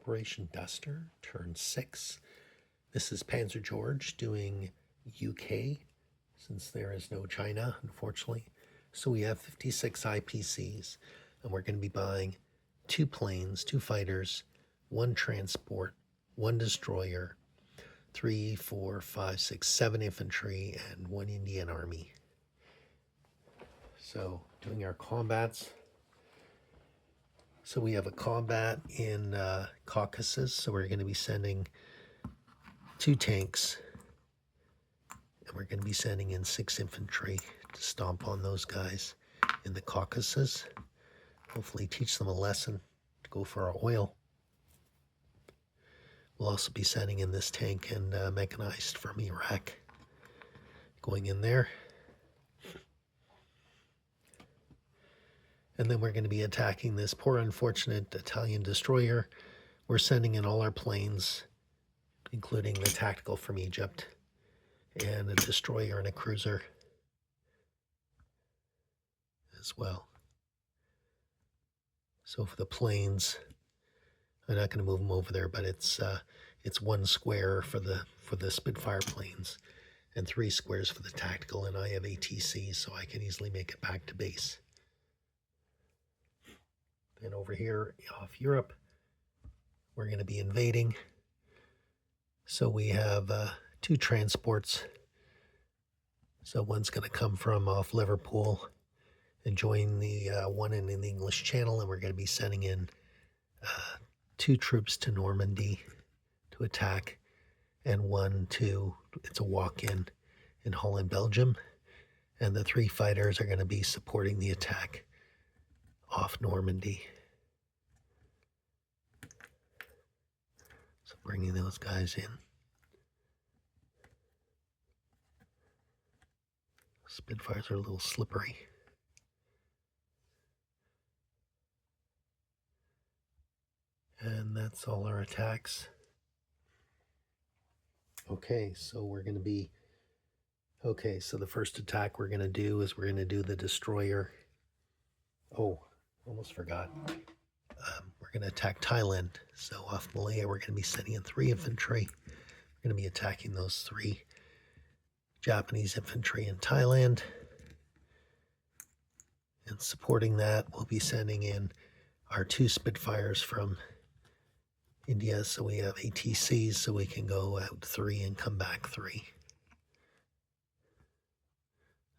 Operation Duster, turn 6. This is Panzer George doing UK, since there is no China, unfortunately. So we have 56 IPCs, and we're going to be buying 2 planes, 2 fighters, 1 transport, 1 destroyer, 3, 4, 5, 6, 7 infantry, and 1 Indian Army. So doing our combats. So we have a combat in Caucasus, so we're going to be sending 2 tanks, and we're going to be sending in 6 infantry to stomp on those guys in the Caucasus. Hopefully teach them a lesson to go for our oil. We'll also be sending in this tank and mechanized from Iraq going in there. And then we're going to be attacking this poor unfortunate Italian destroyer. We're sending in all our planes, including the tactical from Egypt, and a destroyer and a cruiser as well. So for the planes, I'm not going to move them over there, but it's 1 square for the Spitfire planes and 3 squares for the tactical, and I have ATC, so I can easily make it back to base. And over here off Europe, we're going to be invading. So we have 2 transports. So one's going to come from off Liverpool and join the one in the English Channel, and we're going to be sending in 2 troops to Normandy to attack, and 1 to, it's a walk-in in Holland, Belgium, and the 3 fighters are going to be supporting the attack off Normandy. So bringing those guys in. Spitfires are a little slippery. And that's all our attacks. Okay, so we're going to be... Okay, so the first attack we're going to do is we're going to do the destroyer. Oh, almost forgot. We're going to attack Thailand. So off Malaya, we're going to be sending in 3 infantry. We're going to be attacking those 3 Japanese infantry in Thailand. And supporting that, we'll be sending in our 2 Spitfires from India. So we have ATCs, so we can go out 3 and come back 3.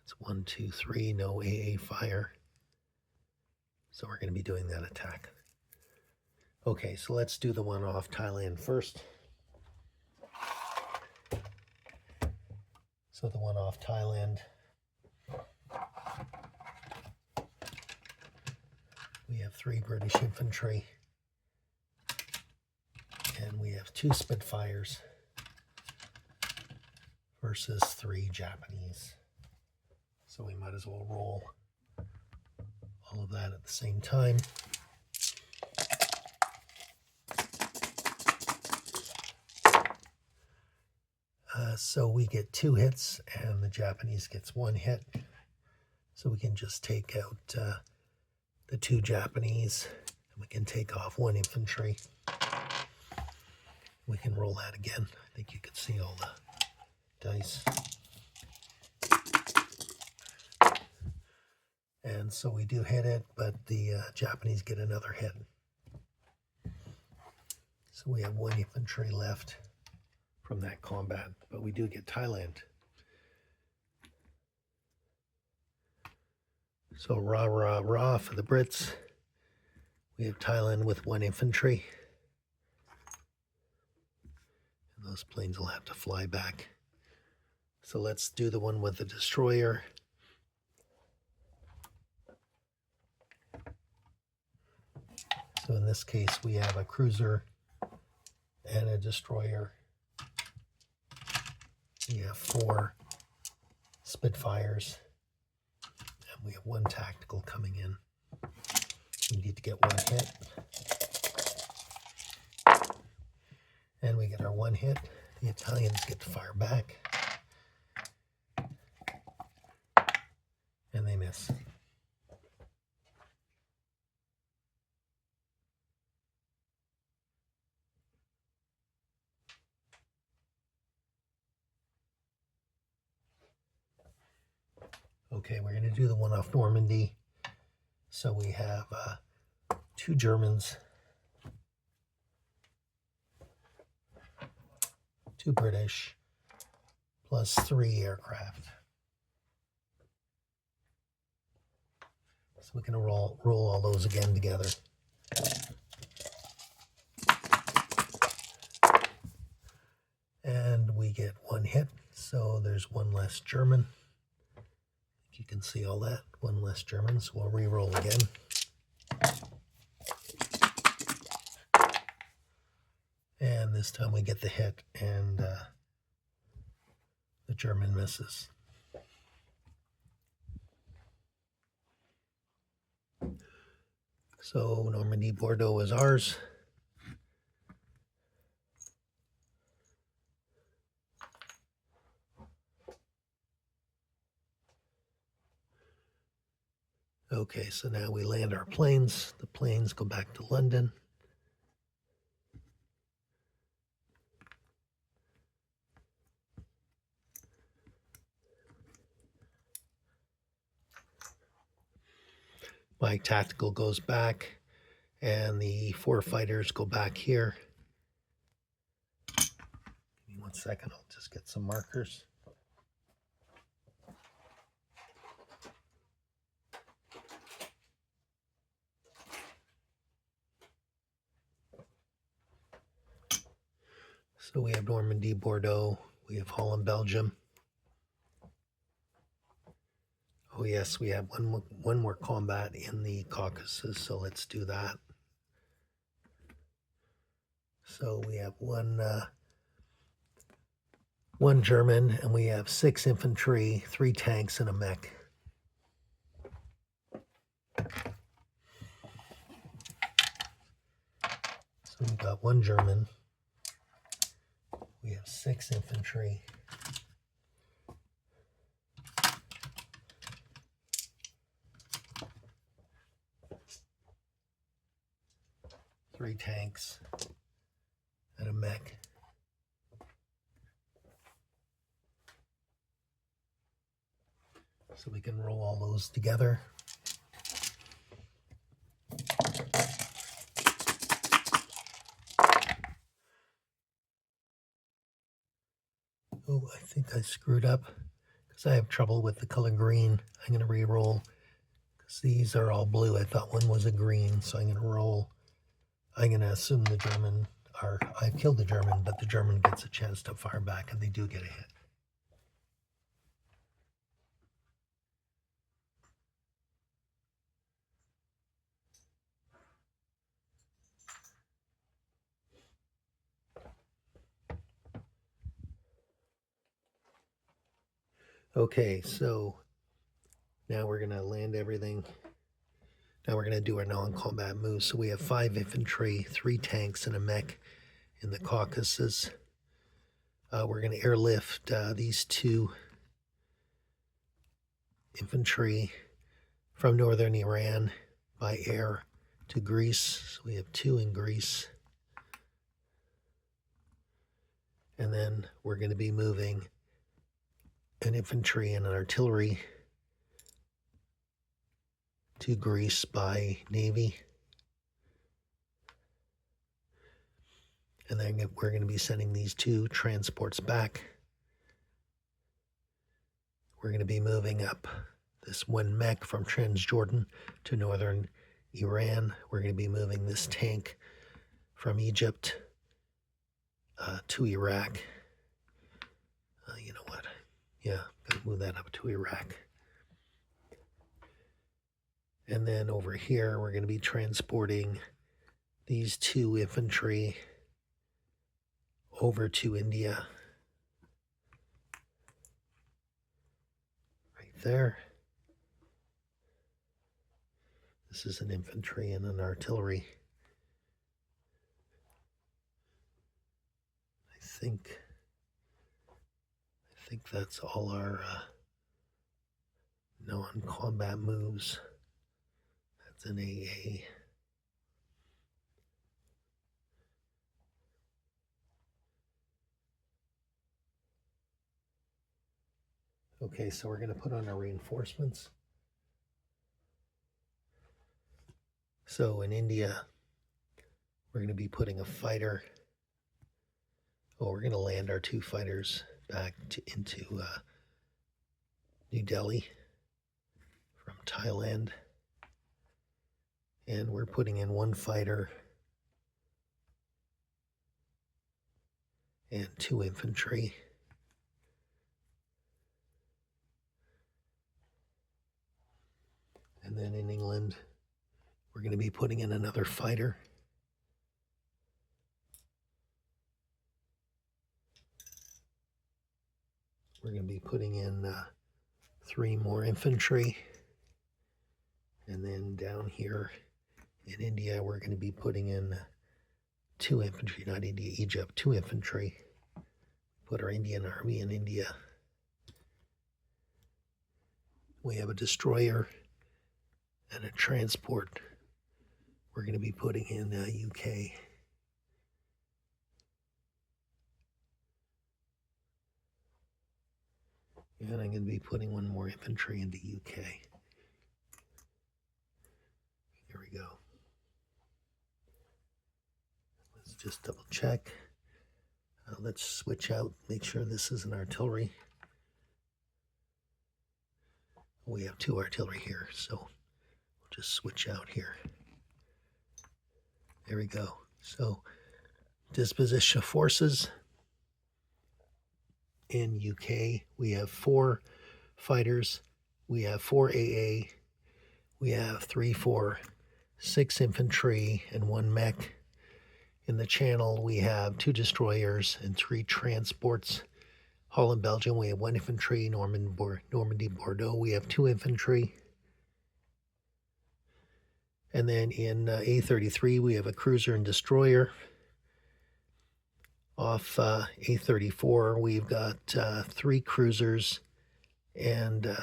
That's 1, 2, 3, no AA fire. So we're going to be doing that attack. Okay, so let's do the one off Thailand first. So the one off Thailand, we have 3 British infantry, and we have 2 Spitfires versus 3 Japanese. So we might as well roll all of that at the same time. So we get 2 hits, and the Japanese gets 1 hit. So we can just take out the 2 Japanese, and we can take off 1 infantry. We can roll that again. I think you can see all the dice. And so we do hit it, but the Japanese get another hit. So we have 1 infantry left from that combat, but we do get Thailand. So rah, rah, rah for the Brits. We have Thailand with 1 infantry. And those planes will have to fly back. So let's do the one with the destroyer. So in this case, we have a cruiser and a destroyer. We have 4 Spitfires, and we have 1 tactical coming in. We need to get 1 hit. And we get our 1 hit. The Italians get to fire back. And they miss. Okay, we're going to do the one off Normandy. So we have 2 Germans, 2 British, plus 3 aircraft. So we can roll all those again together. And we get 1 hit, so there's 1 less German. You can see all that, 1 less German, so we'll re-roll again. And this time we get the hit, and the German misses. So Normandy Bordeaux is ours. Okay, so now we land our planes. The planes go back to London. My tactical goes back, and the 4 fighters go back here. Give me 1 second, I'll just get some markers. So we have Normandy, Bordeaux, we have Holland, Belgium. Oh yes, we have one more combat in the Caucasus, so let's do that. So we have one German, and we have 6 infantry, 3 tanks, and a mech. So we've got 1 German. We have 6 infantry. 3 tanks, and a mech. So we can roll all those together. Oh, I think I screwed up because I have trouble with the color green. I'm going to re-roll because these are all blue. I thought one was a green, so I'm going to roll. I'm going to assume the German I killed the German, but the German gets a chance to fire back, and they do get a hit. Okay, so now we're going to land everything. Now we're going to do our non-combat moves. So we have 5 infantry, 3 tanks, and a mech in the Caucasus. We're going to airlift these 2 infantry from northern Iran by air to Greece. So we have 2 in Greece. And then we're going to be moving an infantry and an artillery to Greece by navy. And then we're going to be sending these 2 transports back. We're going to be moving up this 1 mech from Transjordan to northern Iran. We're going to be moving this tank from Egypt to Iraq. You know what? Yeah, going to move that up to Iraq. And then over here, we're going to be transporting these 2 infantry over to India. Right there. This is an infantry and an artillery. I think that's all our non-combat moves. That's an AA. Okay, so we're going to put on our reinforcements. So in India, we're going to be putting a fighter. Oh, we're going to land our 2 fighters back into New Delhi from Thailand. And we're putting in 1 fighter and 2 infantry. And then in England, we're going to be putting in another fighter. We're going to be putting in 3 more infantry. And then down here in India, we're going to be putting in 2 infantry, not India, Egypt, 2 infantry. Put our Indian Army in India. We have a destroyer and a transport. We're going to be putting in UK. And I'm going to be putting 1 more infantry into UK. Here we go. Let's just double check. Let's switch out, make sure this is an artillery. We have 2 artillery here, so we'll just switch out here. There we go. So disposition of forces. In UK, we have 4 fighters, we have 4 AA, we have 3, 4, 6 infantry, and 1 mech. In the Channel, we have 2 destroyers and 3 transports. Holland, Belgium, we have 1 infantry. Normandy, Bordeaux, we have 2 infantry. And then in A33, we have a cruiser and destroyer. Off A34, we've got 3 cruisers and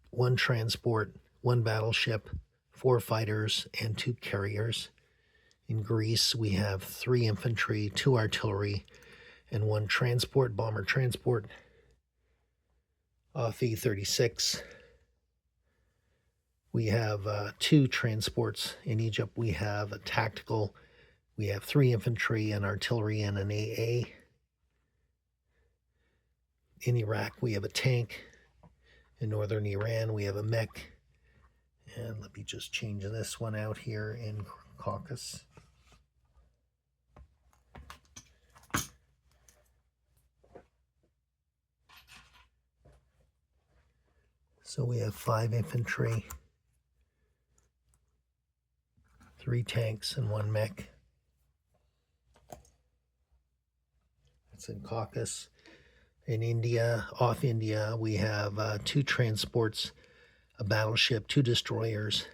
1 transport, 1 battleship, 4 fighters, and 2 carriers. In Greece, we have 3 infantry, 2 artillery, and 1 transport, bomber transport. Off E36, we have 2 transports. In Egypt, we have a tactical. We have 3 infantry, an artillery, and an AA. In Iraq, we have a tank. In northern Iran, we have a mech. And let me just change this one out here in Caucasus. So we have 5 infantry, 3 tanks, and 1 mech. That's in Caucasus. In India, off India, we have 2 transports, a battleship, 2 destroyers,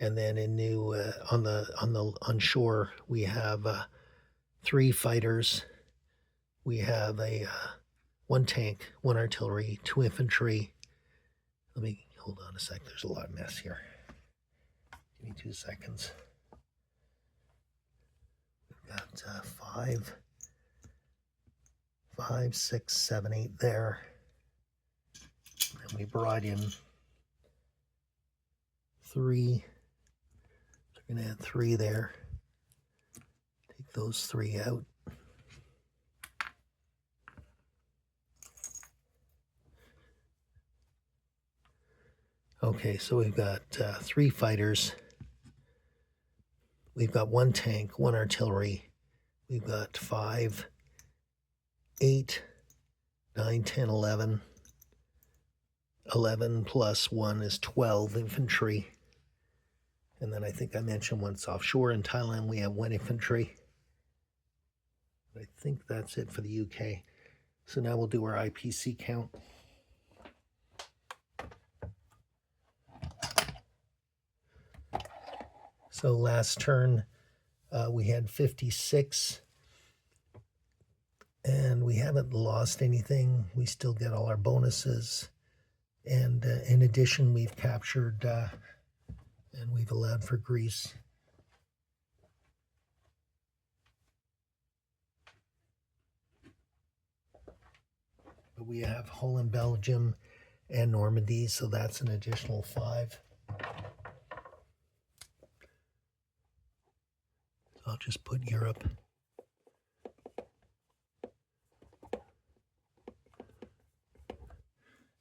and then in on shore we have 3 fighters. We have a 1 tank, 1 artillery, 2 infantry. Let me hold on a sec. There's a lot of mess here. Give me 2 seconds. We've got 5, 6, 7, 8 there. And we brought in 3. So we're going to add 3 there. Take those 3 out. Okay, so we've got 3 fighters. We've got 1 tank, 1 artillery. We've got 5, 8, 9, 10, 11. 11 plus 1 is 12 infantry. And then I think I mentioned once offshore in Thailand, we have 1 infantry. I think that's it for the UK. So now we'll do our IPC count. So last turn, we had 56. And we haven't lost anything. We still get all our bonuses. And in addition, we've captured and we've allowed for Greece. But we have Holland, Belgium, and Normandy, so that's an additional 5. I'll just put Europe.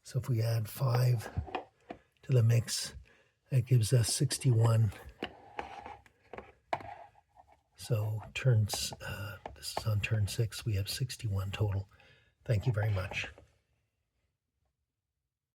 So if we add 5 to the mix, that gives us 61. So this is on turn 6, we have 61 total. Thank you very much.